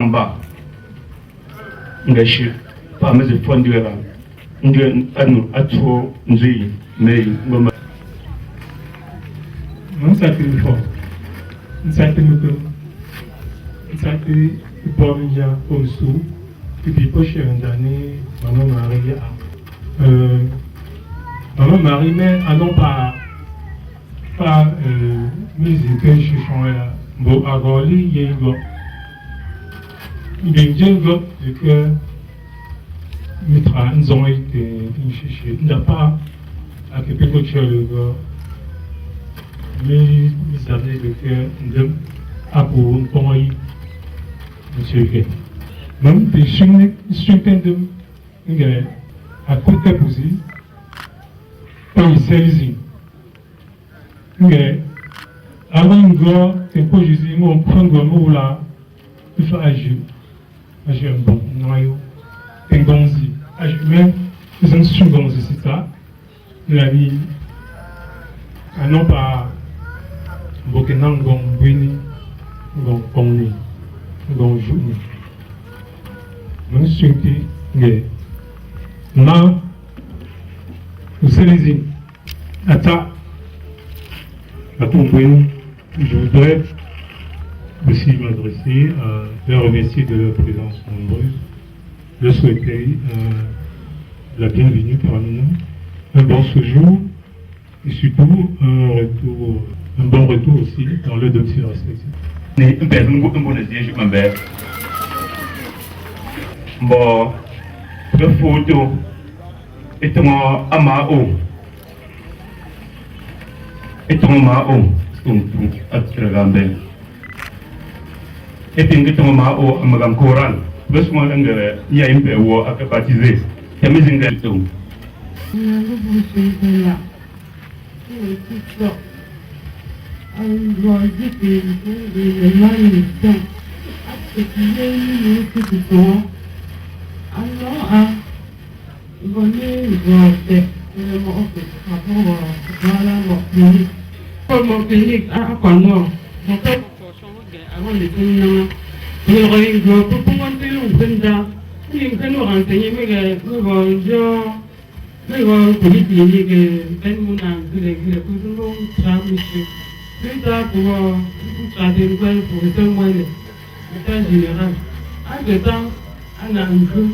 Amba ngashi pa meze fondiwela ndio anu atho nzui mei ngoma Nsati fort, nsati muto, nsati pomja osu, puis poche ndani Maman Marie Maman Marie mais non pas musique je chante là, bon agoli yengo, yengo que mitra nzoi que inchichi, n'a pas à quelque chose le gars. Mais vous savez que de Abu Boy, monsieur Gay. Même des chines, de à côté de vous, pas une série. Mais avant de voir, c'est pour Jésus, on prend le mot là, il faut agir. Agir un bon noyau. Un gonzi. Agir même, ils ont su gonzi, c'est ça. La vie, non pas. Bokena ngong bini, ngong pongni, ngong juni. Mensunti nge. Na, uselezi. Ata, à ton bini, je voudrais aussi m'adresser à les remercier de leur présence nombreuse, de souhaiter la bienvenue parmi nous, un bon séjour et surtout un bon retour aussi dans le domicile respectif. Ni mpeza mbona ziyeje mambe mbo de photo etmo amao untuk atregambe epingi etmo mao amagam koran bes mo ngere ya imbe wo akabatize yamizinga tu Plus tard, pour traiter une fois pour être moins l'état général. À ce temps, on a un peu.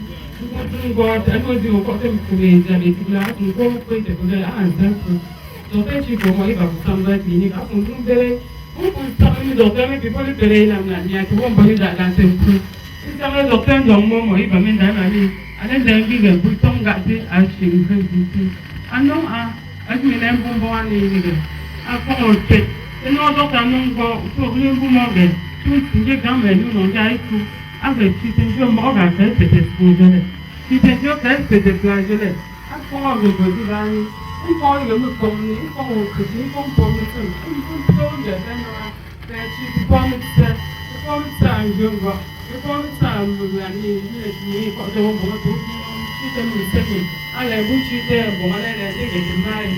On a dit au côté pour les diabétiques là, on peut prêter pour les ensemble. Donc, si pour moi, il va vous sembler clinique. On peut parler docteur, mais puis pour le payer là, il y a tout le monde dans la temple. Si ça va le docteur, donc moi, il va mettre dans la vie. Allez, d'un guide, le bouton gâté à chez une femme d'ici. Ah non, à ce moment-là, on va aller. À quoi on fait? Et nous, docteur, nous, pour le mouvement, tout ce qui est quand même, nous, on a tout. Avec si c'est un mort à faire, c'est explosé. Si c'est un fait, c'est déplagé. À quoi on veut dire, là, il faut le me communiquer, il faut le critique, il faut le communiquer, il faut le faire, il faut le faire, il faut le faire, il faut le faire, il faut le faire, il faut le faire, il faut le faire, il faut le faire, allez, vous chutez, bon, allez, les gens,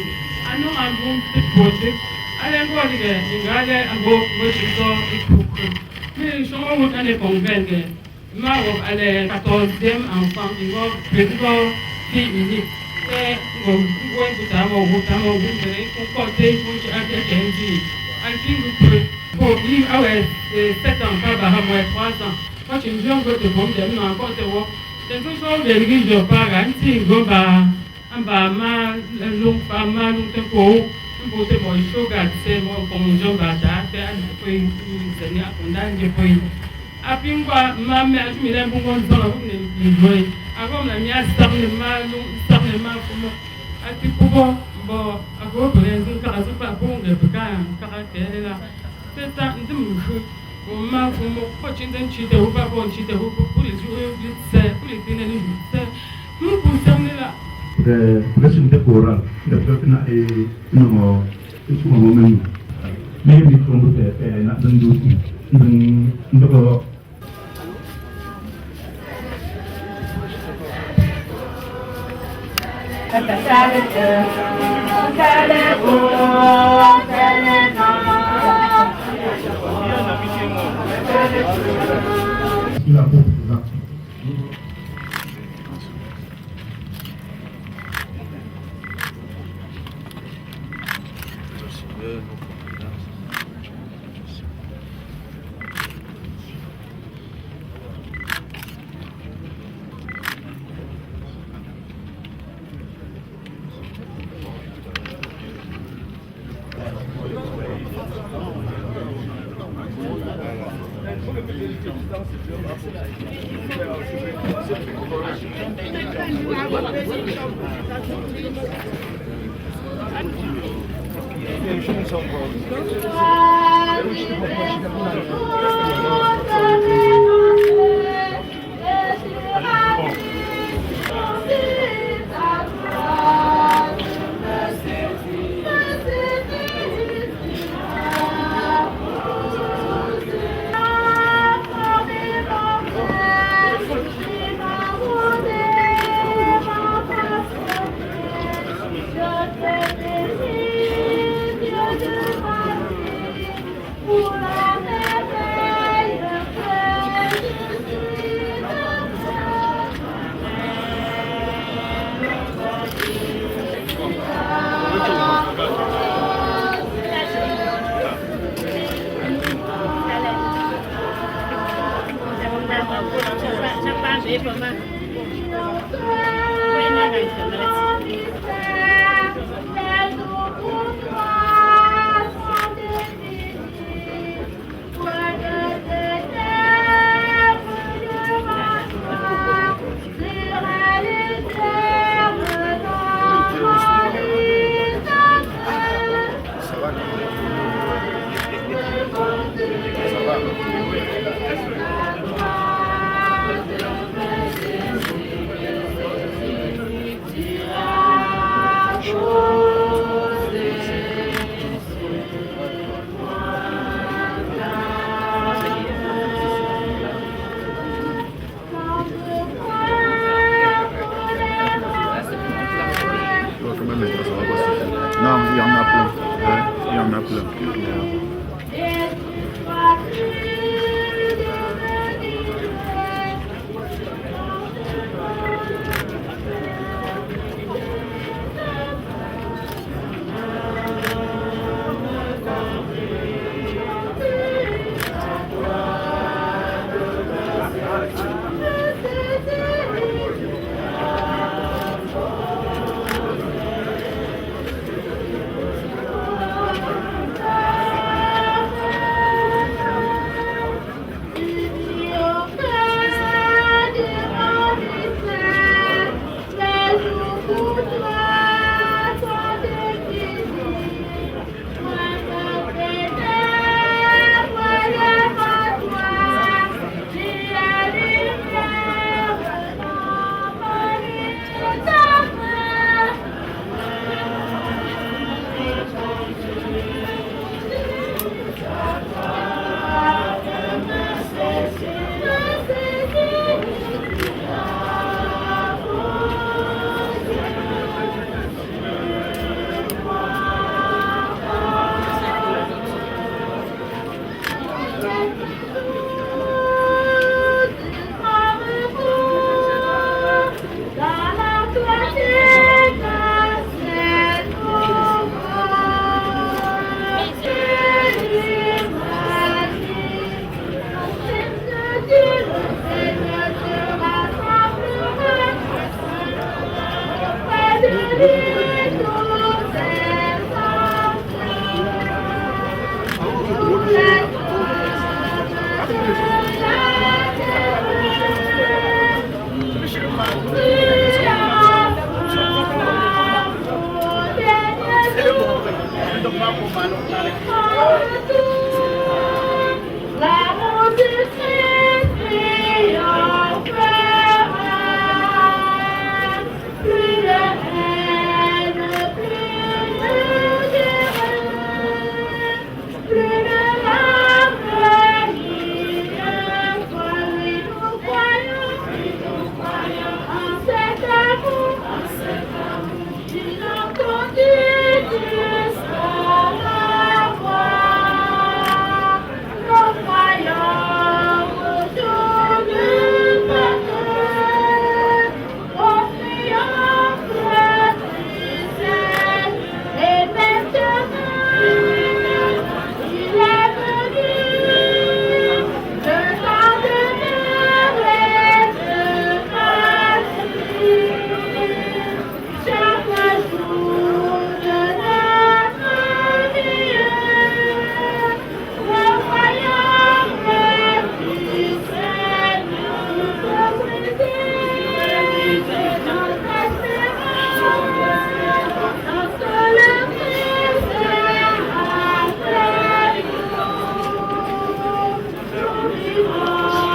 I know I'm going to project. Allez, quoi, les gars, allez, à go, moi, je sors, mais je suis allé convaincre. Moi, allez, 14e enfant, il va, président, fille unique. Et, on va tout à l'heure, vous verrez, on côté, pour que quelqu'un dise. I think we pray. Pour lui, ah ouais, 7 ans, pas bah, moi, 3 ans. Quand je me dis, on va te prendre, mais encore, c'est bon. C'est tout ça, les gens, je parle, ainsi, go, bah, amba ma long pa ma long tempo mbo te mo shoga tse mo konjo ba ta te an ko yi seni akonda nje ko yi apingwa ma me ajumi le mbo nzo na ne ni boy akom na mi asarne ma ko ati kubo bo ako ko ne zin ka azu pa ko nge ka ka ke la te ta ndim fu ma ko mo ko chindan chi te hu pa ko chi te hu ko li ju li tse ko li tine ni tse mu ko samne la presente coral da propria e no itu ngomong ini di komputer nak bentuk untuk la porte des actes.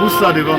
Pousse ça devant.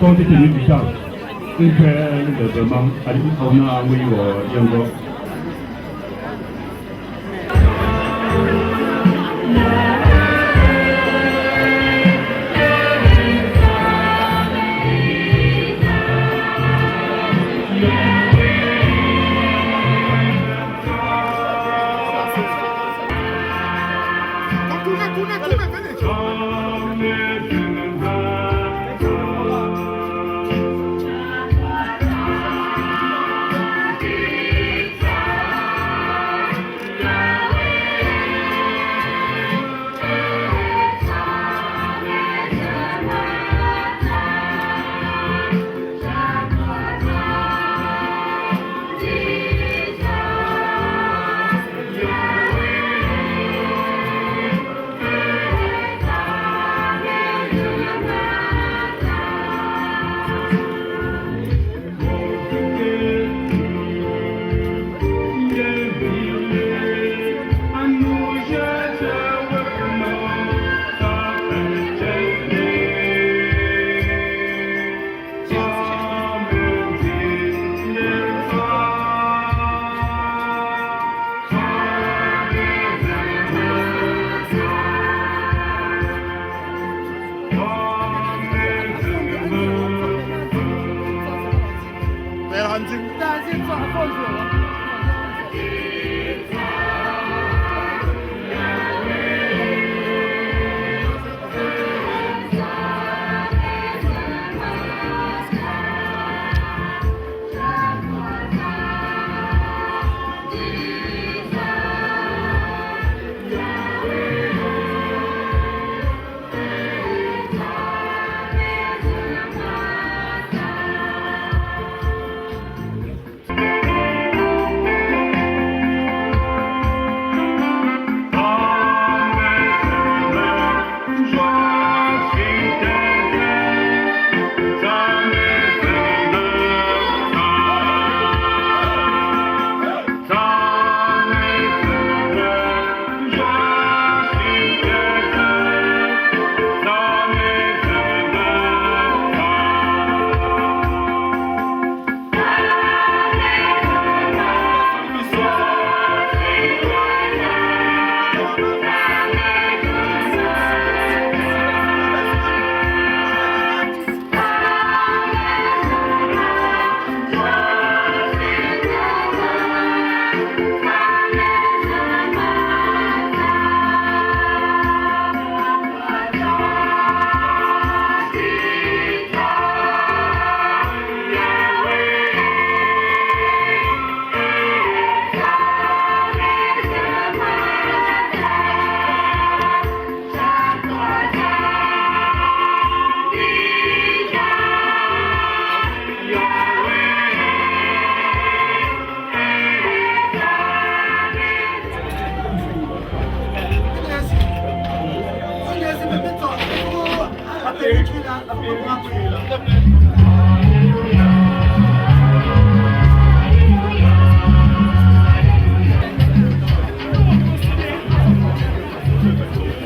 compte tenu du temps, une paire de demande à l'Iona, oui, ou Yango.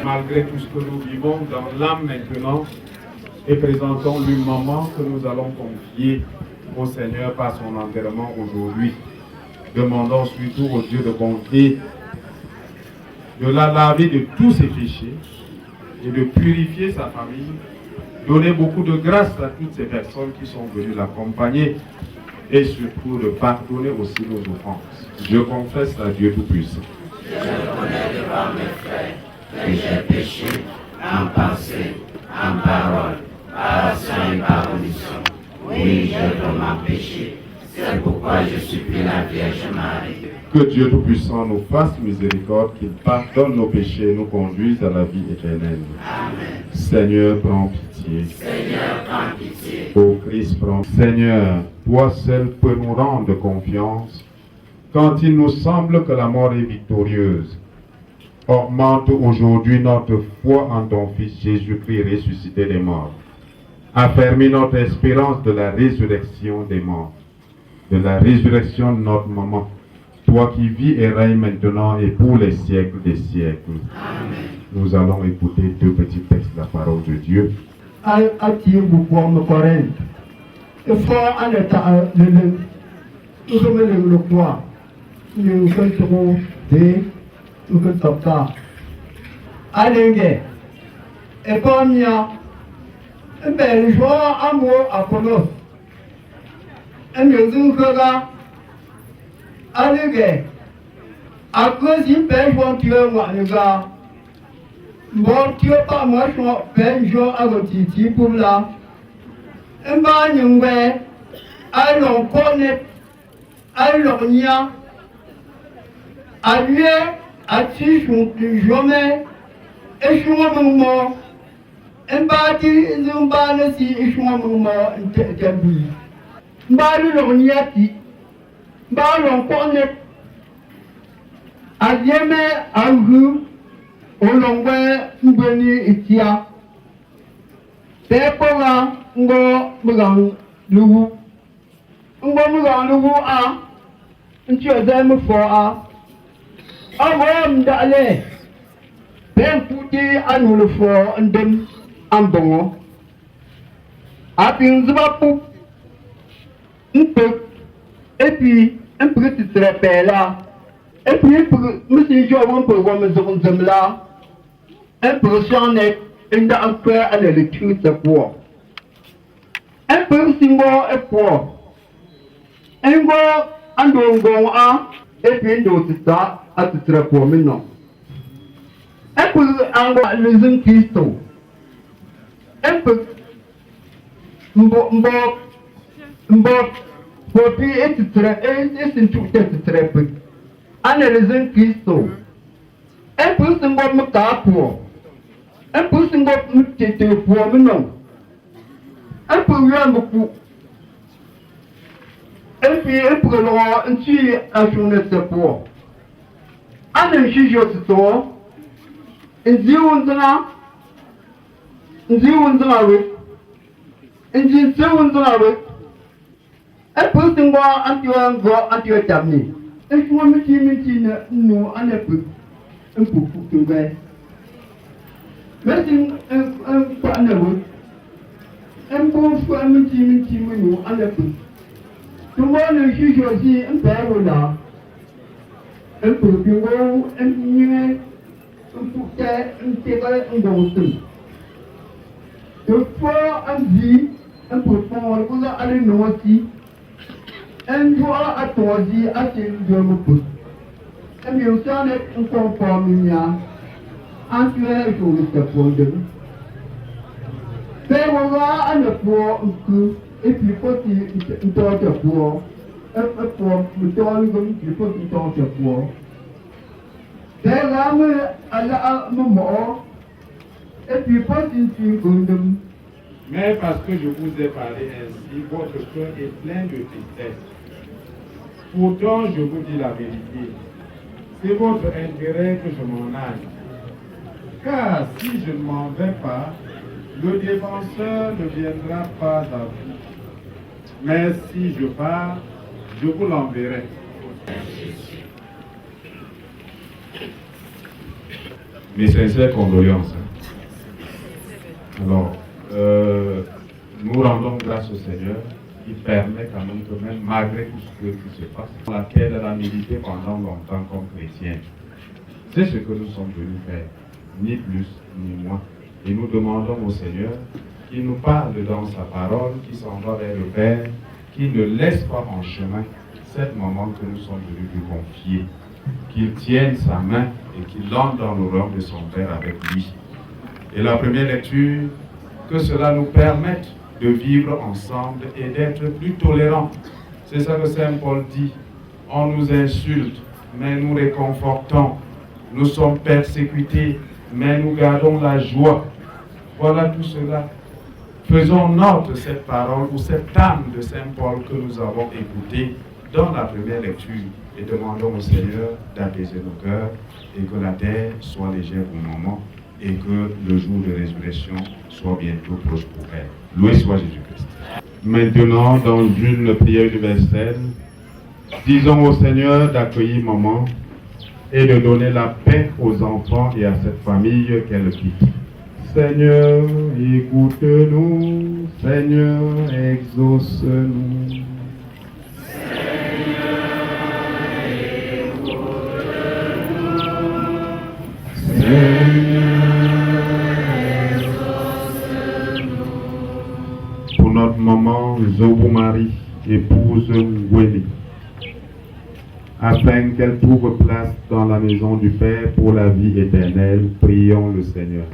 Malgré tout ce que nous vivons dans l'âme maintenant, et présentons le moment que nous allons confier au Seigneur par son enterrement aujourd'hui. Demandons surtout au Dieu de bonté de la laver de tous ses péchés et de purifier sa famille. Donner beaucoup de grâce à toutes ces personnes qui sont venues l'accompagner et surtout de pardonner aussi nos offenses. Je confesse à Dieu Tout-Puissant. Je reconnais devant mes frères que j'ai péché en pensée, en parole, par action et par omission. Oui, je dois m'en pécher. C'est pourquoi je supplie la Vierge Marie. Que Dieu Tout-Puissant nous fasse miséricorde, qu'il pardonne nos péchés et nous conduise à la vie éternelle. Amen. Seigneur, prends pitié. Seigneur, prends pitié. Ô Christ, prends. Seigneur, toi seul peux nous rendre confiance quand il nous semble que la mort est victorieuse. Augmente aujourd'hui notre foi en ton Fils Jésus-Christ ressuscité des morts. Affermis notre espérance de la résurrection des morts, de la résurrection de notre maman, toi qui vis et règnes maintenant et pour les siècles des siècles. Amen. Nous allons écouter deux petits textes de la parole de Dieu. Attire beaucoup en Corinthe. Il faut en état le quoi. Nous sommes des nous sommes allez, et comme il y a un bel jour amour à Colosse. Un maison que là, allez, à cause d'une belle joie tu es moi, les gars. Bon, tu es pas moi, je suis belle joie à Titi pour là. Un bain, allons connaître, allons y a, allez, à tu jamais, et je suis un moment. Un bâti, un bâti, si je suis un moment, un tabou. Mbali l'orniati, mbali on connaît, à Yémé, à Rue, au Longwe, Mbeni, Itia. C'est pour là, Mougan, Lou. Mougan, Lou, ah, un tu as aimé fort, ah. Ah, d'aller. Ben fouté à nous le fort, un dem, un bon. A Pinzabapou. Un peu, et puis un petit trépé là, et puis monsieur Joe, un peu comme nous là, un peu sans net, un peu à la lecture de quoi. Un peu si moi et quoi. Un bon à, et puis d'autres ça, à ce trépé maintenant. Un peu en bas les Christo. Un peu, Popi est une toute très peu. Analysant Christo. Un peu de mon capo. Un peu de mon tête pour non. Un peu rien beaucoup. Et puis un peu loin, un petit à journée de pour. Un juge de toi. Un dieu on dira. Un dieu on dira avec. Un dieu on dira avec. Un peu de moi, anti-tamni. Et je vois me nous, en un peu pour que mais un peu en un bon fois, nous, en un peu. Tout le monde juge aussi un père là. Un peu de gros, un peu un bon truc. Deux fois, un dit, un peu fort, vous allez nous aussi. Un jour à toi, à tes deux mots. Et bien, ça n'est encore pas mignon. En tu es jour de ce point de vue. Fais voir à le poids un coup, et puis faut une torte à poids. Un poids, une torte comme il faut une torte à poids. Fais rame à la mort, et puis faut une fille comme de. Mais parce que je vous ai parlé ainsi, votre cœur est plein de tristesse. Pourtant, je vous dis la vérité. C'est votre intérêt que je m'en aille. Car si je ne m'en vais pas, le défenseur ne viendra pas à vous. Mais si je pars, je vous l'enverrai. Mes sincères condoléances. Alors, nous rendons grâce au Seigneur qui permet quand même malgré tout ce qui se passe, laquelle elle a milité pendant longtemps comme chrétienne. C'est ce que nous sommes venus faire, ni plus ni moins. Et nous demandons au Seigneur qu'il nous parle dans sa parole, qui s'en va vers le Père, qu'il ne laisse pas en chemin cette maman que nous sommes venus lui confier, qu'il tienne sa main et qu'il entre dans le royaume de son Père avec lui. Et la première lecture, que cela nous permette de vivre ensemble et d'être plus tolérants. C'est ça que Saint Paul dit. On nous insulte, mais nous réconfortons. Nous sommes persécutés, mais nous gardons la joie. Voilà tout cela. Faisons note de cette parole ou cette âme de Saint Paul que nous avons écoutée dans la première lecture et demandons au Seigneur d'apaiser nos cœurs et que la terre soit légère au moment et que le jour de résurrection soit bientôt proche pour elle. Loué soit Jésus-Christ. Maintenant, dans une prière universelle, disons au Seigneur d'accueillir maman et de donner la paix aux enfants et à cette famille qu'elle quitte. Seigneur, écoute-nous. Seigneur, exauce-nous. Pour notre maman Zobou Marie, épouse Ngweli, afin qu'elle trouve place dans la maison du Père pour la vie éternelle, prions le Seigneur.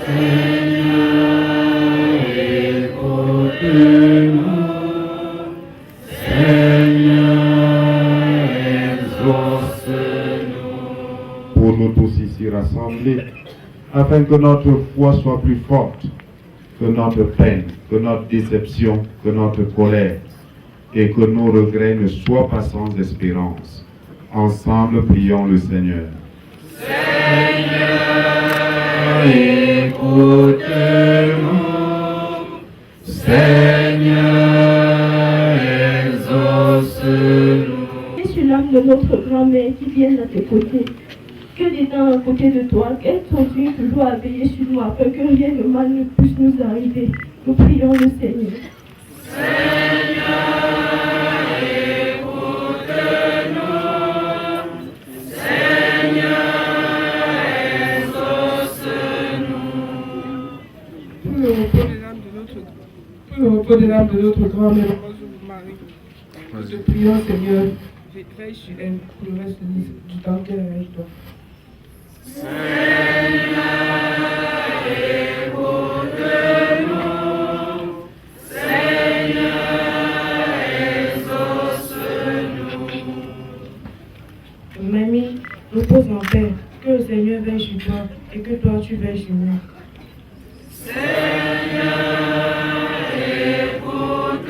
Seigneur, écoute-nous. Seigneur, exauce-nous. Pour nous tous ici rassemblés, afin que notre foi soit plus forte que notre peine, que notre déception, que notre colère, et que nos regrets ne soient pas sans espérance. Ensemble, prions le Seigneur. Seigneur, écoute-nous. Seigneur, exauce-nous. Et sur l'âme de notre grand-mère qui vient à tes côtés, que d'étant à côté de toi, qu'elle continue toujours à veiller sur nous afin que rien de mal ne puisse nous arriver. Nous prions le Seigneur. Seigneur, écoute-nous. Seigneur, exauce-nous. Pour le repos de l'âme de notre grand-mère, Marie, nous prions, Seigneur, veille sur elle pour le reste du temps qu'elle est avec toi. Seigneur, écoute-nous. Seigneur, exauce-nous. Mamie, repose en paix. Que le Seigneur veille sur toi et que toi tu veilles sur nous. Seigneur, écoute-nous.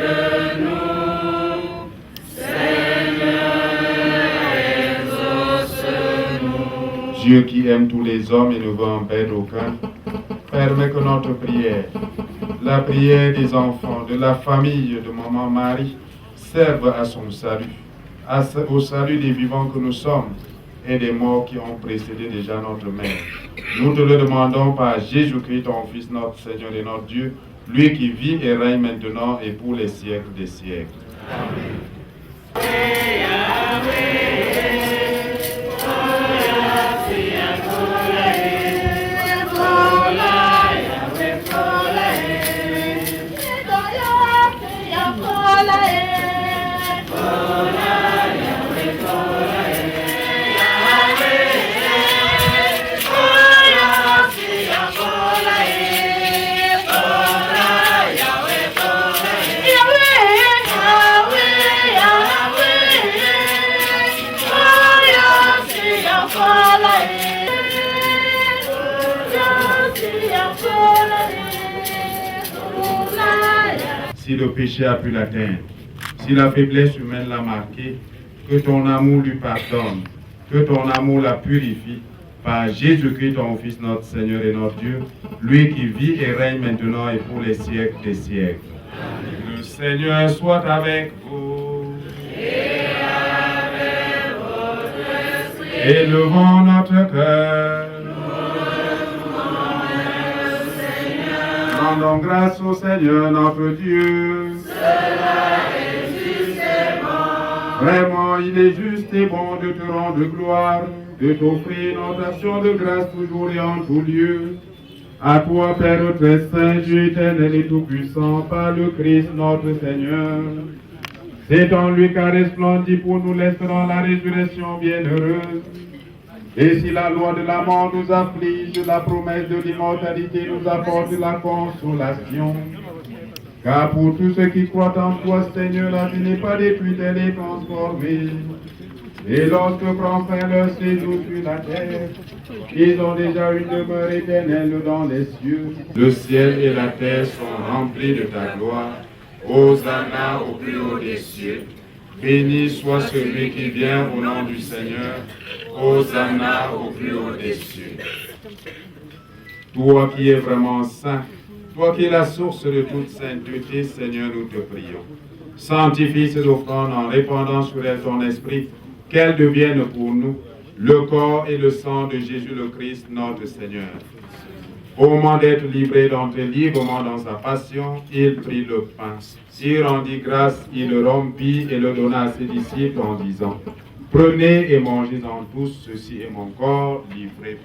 Seigneur, exauce-nous. Dieu qui aime tous les hommes et ne veut en perdre aucun, permet que notre prière, la prière des enfants, de la famille de Maman Marie, serve à son salut, au salut des vivants que nous sommes et des morts qui ont précédé déjà notre mère. Nous te le demandons par Jésus-Christ, ton Fils, notre Seigneur et notre Dieu, lui qui vit et règne maintenant et pour les siècles des siècles. Amen. Si le péché a pu l'atteindre, si la faiblesse humaine l'a marqué, que ton amour lui pardonne, que ton amour la purifie, par Jésus-Christ, ton Fils, notre Seigneur et notre Dieu, lui qui vit et règne maintenant et pour les siècles des siècles. Amen. Le Seigneur soit avec vous. Et avec votre esprit. Élevons notre cœur. Rendons grâce au Seigneur notre Dieu. Vraiment, il est juste et bon de te rendre gloire, de t'offrir notre action de grâce toujours et en tout lieu. À toi, Père très saint, Dieu éternel et tout-puissant, par le Christ notre Seigneur. C'est en lui qu'a resplendi pour nous l'espérance la résurrection bienheureuse. Et si la loi de la mort nous afflige, la promesse de l'immortalité nous apporte la consolation. Car pour tous ceux qui croient en toi, Seigneur, la vie n'est pas détruite, elle est transformée. Et lorsque prend fin leur séjour sur la terre, ils ont déjà une demeure éternelle dans les cieux. Le ciel et la terre sont remplis de ta gloire. Hosanna au plus haut des cieux. Béni soit celui qui vient au nom du Seigneur. Hosanna au plus haut des cieux. Toi qui es vraiment saint, toi qui es la source de toute sainteté, Seigneur, nous te prions. Sanctifie ces offrandes en répandant sur elles ton esprit, qu'elles deviennent pour nous le corps et le sang de Jésus le Christ, notre Seigneur. Au moment d'être livré d'entrer librement dans sa passion, il prit le pain. Il rendit grâce, il le rompit et le donna à ses disciples en disant, « Prenez et mangez-en tous, ceci est mon corps livré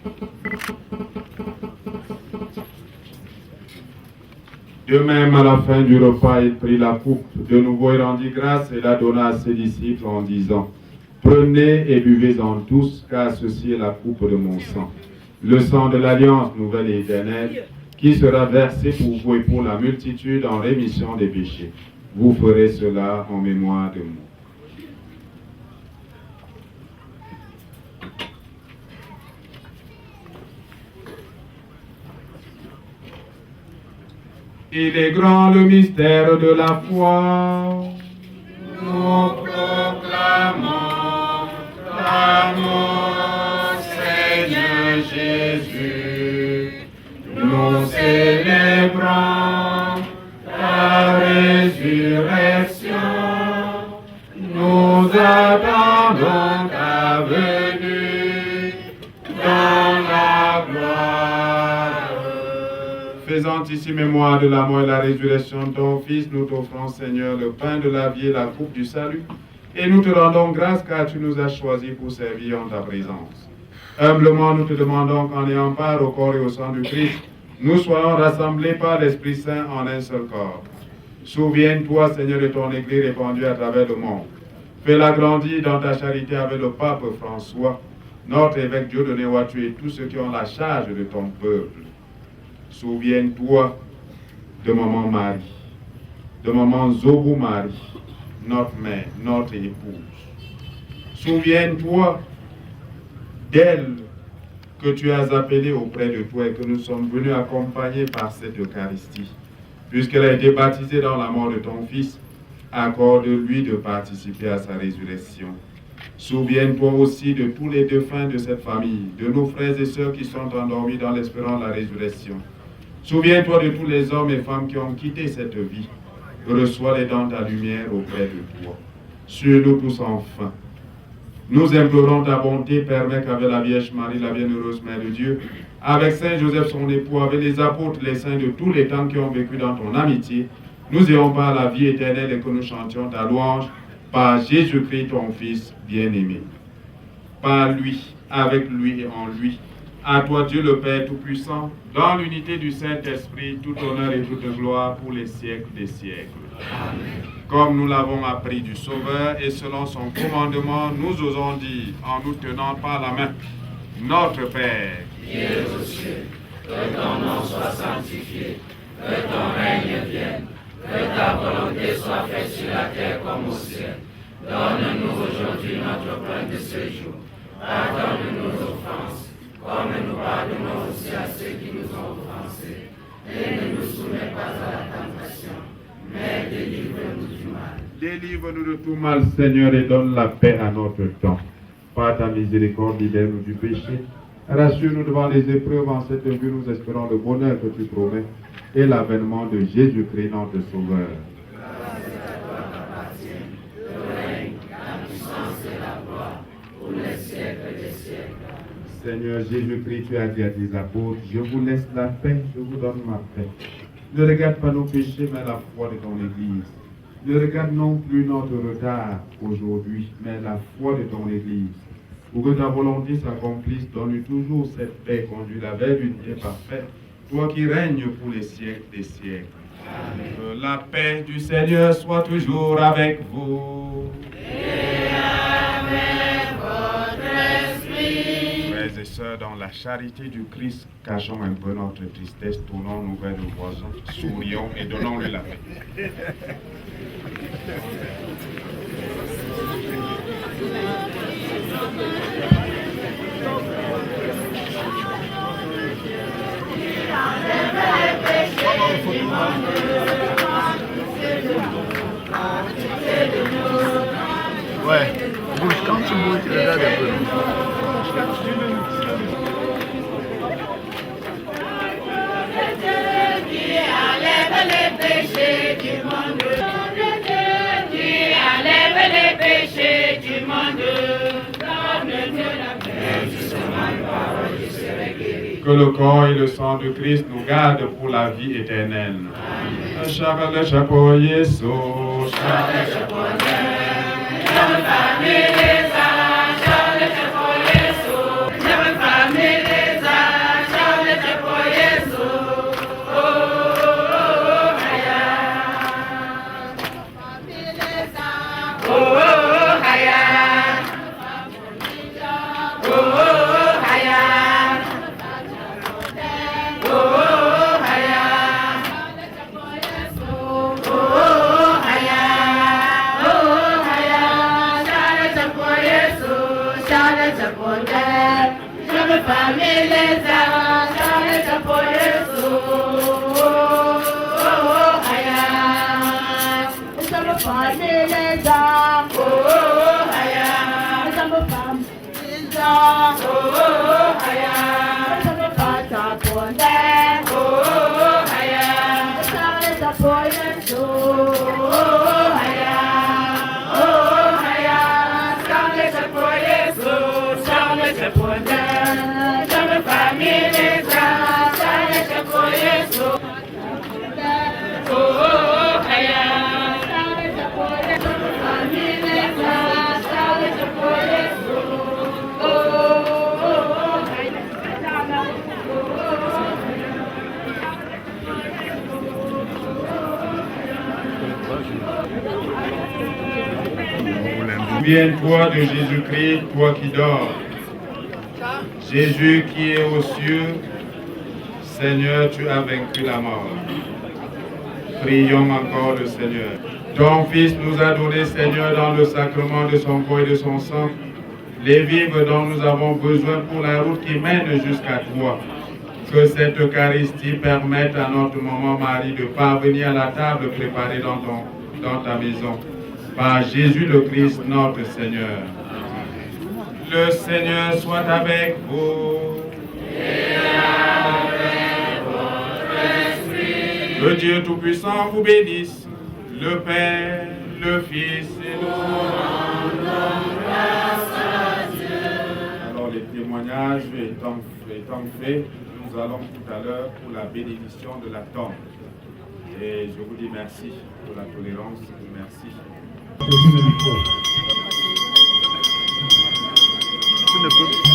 pour vous. » De même, à la fin du repas, il prit la coupe. De nouveau, il rendit grâce et la donna à ses disciples en disant, « Prenez et buvez-en tous, car ceci est la coupe de mon sang, le sang de l'alliance nouvelle et éternelle, qui sera versé pour vous et pour la multitude en rémission des péchés. Vous ferez cela en mémoire de moi. » Il est grand le mystère de la foi. Nous proclamons ta mort, Seigneur Jésus. Nous célébrons ta résurrection. Nous attendons ta venue dans la gloire. Faisant ici mémoire de la mort et la résurrection de ton Fils, nous t'offrons, Seigneur, le pain de la vie et la coupe du salut. Et nous te rendons grâce car tu nous as choisis pour servir en ta présence. Humblement, nous te demandons qu'en ayant part au corps et au sang du Christ, nous soyons rassemblés par l'Esprit Saint en un seul corps. Souviens-toi, Seigneur, de ton Église répandue à travers le monde. Fais-la grandir dans ta charité avec le pape François, notre évêque Dieudonné Ouattu et tous ceux qui ont la charge de ton peuple. Souviens-toi de maman Marie, de maman Zobou Marie, notre mère, notre épouse. Souviens-toi d'elle que tu as appelée auprès de toi et que nous sommes venus accompagner par cette Eucharistie. Puisqu'elle a été baptisée dans la mort de ton Fils, accorde-lui de participer à sa résurrection. Souviens-toi aussi de tous les défunts de cette famille, de nos frères et sœurs qui sont endormis dans l'espérance de la résurrection. Souviens-toi de tous les hommes et femmes qui ont quitté cette vie. Reçois-les dans ta lumière auprès de toi. Sur nous tous enfin. Nous implorons ta bonté, permets qu'avec la Vierge Marie, la bienheureuse Mère de Dieu, avec Saint Joseph son époux, avec les apôtres, les saints de tous les temps qui ont vécu dans ton amitié, nous ayons pas la vie éternelle et que nous chantions ta louange par Jésus-Christ, ton Fils bien-aimé. Par lui, avec lui et en lui. À toi, Dieu le Père Tout-Puissant, dans l'unité du Saint-Esprit, tout honneur et toute gloire pour les siècles des siècles. Amen. Comme nous l'avons appris du Sauveur et selon son commandement, nous osons dire, en nous tenant par la main, notre Père, qui es aux cieux, que ton nom soit sanctifié, que ton règne vienne, que ta volonté soit faite sur la terre comme au ciel. Donne-nous aujourd'hui notre pain de ce jour. Pardonne-nous nos offenses, comme nous pardonnons aussi à ceux qui nous ont offensés. Et ne nous soumets pas à la tentation, mais délivre-nous du mal. Délivre-nous de tout mal, Seigneur, et donne la paix à notre temps. Par ta miséricorde, libère-nous du péché. Rassure-nous devant les épreuves. En cette vie, nous espérons le bonheur que tu promets et l'avènement de Jésus-Christ, notre Sauveur. Grâce à toi t'appartient le règne, la puissance et la gloire pour les siècles des siècles. Seigneur Jésus-Christ, tu as dit à tes apôtres, je vous laisse la paix, je vous donne ma paix. Ne regarde pas nos péchés, mais la foi de ton Église. Ne regarde non plus notre retard aujourd'hui, mais la foi de ton Église. Pour que ta volonté s'accomplisse, donne-nous toujours cette paix, conduis-la vers l'unité parfaite, toi qui règnes pour les siècles des siècles. Que la paix du Seigneur soit toujours avec vous. Et avec votre esprit. Frères et sœurs, dans la charité du Christ, cachons un peu notre tristesse, tournons-nous vers nos voisins, sourions et donnons-lui la paix. Ouais, bouge, quand tu bouges, tu regardes un peu. Qui enlève les péchés du monde. Qui enlève les péchés du monde. Donne-nous la paix, justement, parole, je serai guéri. Que le corps et le sang de Christ nous gardent pour la vie éternelle. Charles chapeau Yesu, Charles chapeau Souviens-toi de Jésus-Christ, toi qui dors. Jésus qui est aux cieux, Seigneur, tu as vaincu la mort. Prions encore le Seigneur. Ton Fils nous a donné, Seigneur, dans le sacrement de son corps et de son sang, les vivres dont nous avons besoin pour la route qui mène jusqu'à toi. Que cette Eucharistie permette à notre maman Marie de parvenir à la table préparée dans ta maison. Par Jésus le Christ, notre Seigneur. Le Seigneur soit avec vous. Et avec votre esprit. Que Dieu Tout-Puissant vous bénisse, le Père, le Fils et le Saint-Esprit. Alors les témoignages étant faits, nous allons tout à l'heure pour la bénédiction de la tombe. Et je vous dis merci pour la tolérance. Merci. Tu ne peux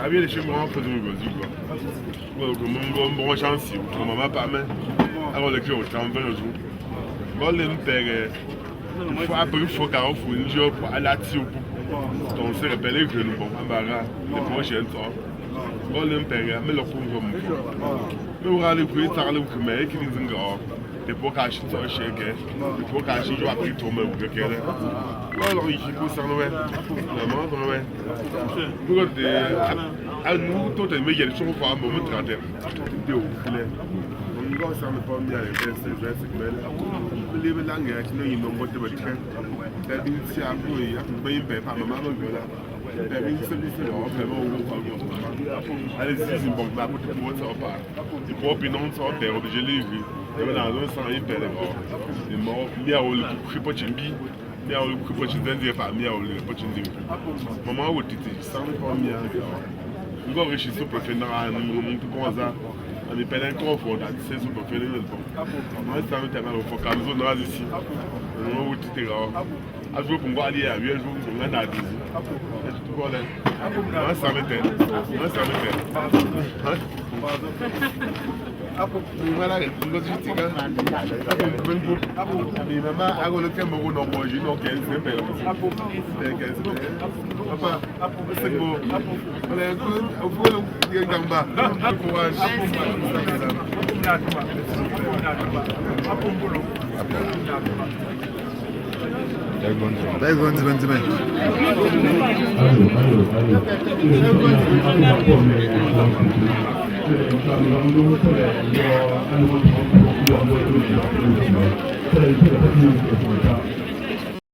Había leche mo fa do go zigo. Wo go mo chance o mama pa me. Agora le que o tan vendo zo. Bo le mpere. Faut après faut car faut une job à la tio. Donc c'est repéré que nous bon ambara le prochain temps. Bo le mpere me lo ko ngo mo. Me ora le ku ta le ku me ki ni zinga. De pouca gente só chega. De pouca gente já apri tomar o que quer. Alors il faut ça ouais. Vraiment ouais. Pour de à nous tout est meilleur sur pour un moment traiter. De au clair. On va ça me pas bien c'est mais les langues qui nous n'ont pas de votre. La vie c'est à vous et à bien ben pas maman là. La vie c'est vraiment allez c'est une bonne pour tout ça pas. Il faut bien non ça faire obligé les vu. Et maintenant on s'en est perdre. Les morts bien au cripo chimbi. Mia o ku pochi ndenze pa mia o le pochi ndingu mama wo titi sanwe pa mia ngo rishi super fena muntu koza ani pelen kofo da se super fena no mama sa meta na fo kamzo na azisi no wo titi ga azu ko ngo ali ya wi azu ko ngana dizi etu ko le mama sa meta Apo ngala ngo titi ga apo ni mama ago le kembo no moji no kense pelo apo kense papa apo sego apo ole ko apo ye gamba ko wa apo mbulu Allô,